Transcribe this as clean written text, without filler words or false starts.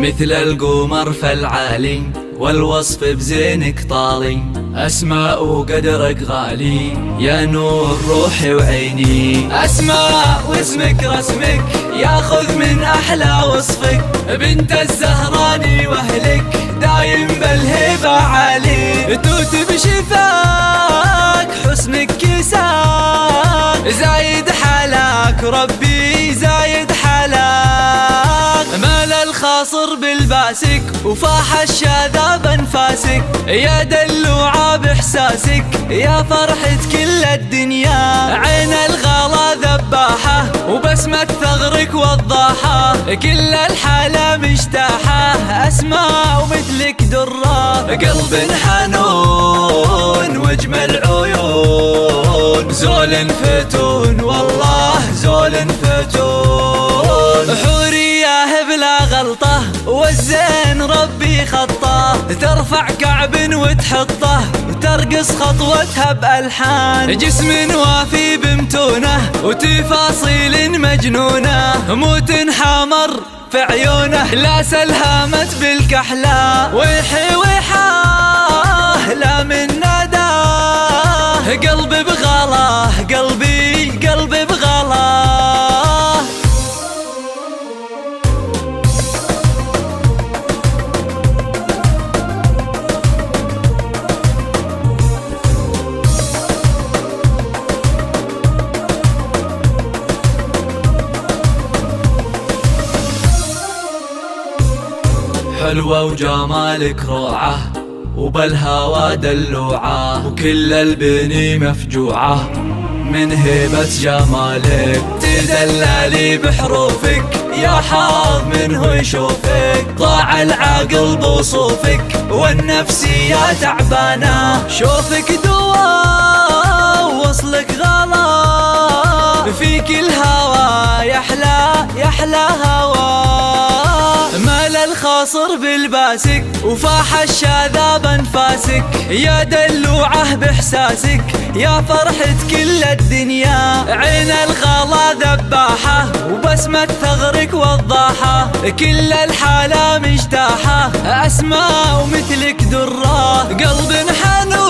مثل القمر فالعالي والوصف بزينك طالي، أسماء وقدرك غالي يا نور روحي وعيني. أسماء واسمك رسمك ياخذ من أحلى وصفك، بنت الزهراني وأهلك دايم بالهبة عالي. توت بشفاك حسنك كساك، زايد حلاك ربي زايد حلاك. مال الخاصر بالباسك وفاح الشاذاب انفاسك، يا دلوعة باحساسك يا فرحة كل الدنيا. عين الغلا ذباحة وبسمة ثغرك وضاحة، كل الحالة مجتاحة. أسماء ومثلك درة، قلب حنون واجمل عيون، زول فتون والله زول فتون. حورية بلا غلطة والزين ربي خطه، ترفع كعب وتحطه وترقص خطوتها بألحان. جسم وافي بمتونه وتفاصيل مجنونة، موت حمر في عيونه لا سلهمت بالكحلة. ويحي ويحاه لا من نداه، قلبي بغلاه قلبي بغلاه. حلوة وجمالك روعة وبالهوى دلوعة، وكل البني مفجوعة من هيبة جمالك. تدللي بحروفك يا حظ منه يشوفك، ضاع العقل بوصوفك والنفسية تعبانة. شوفك دوا ووصلك غلا، فيك الهوى يحلى هوا. مال الخاصر بالباسك وفاح الشاذاب انفاسك، يا دلوعة باحساسك يا فرحة كل الدنيا. عين الغلا ذباحة وبسمة ثغرك وضاحة، كل الحالة مجتاحة. أسماء ومثلك درة، قلب حنون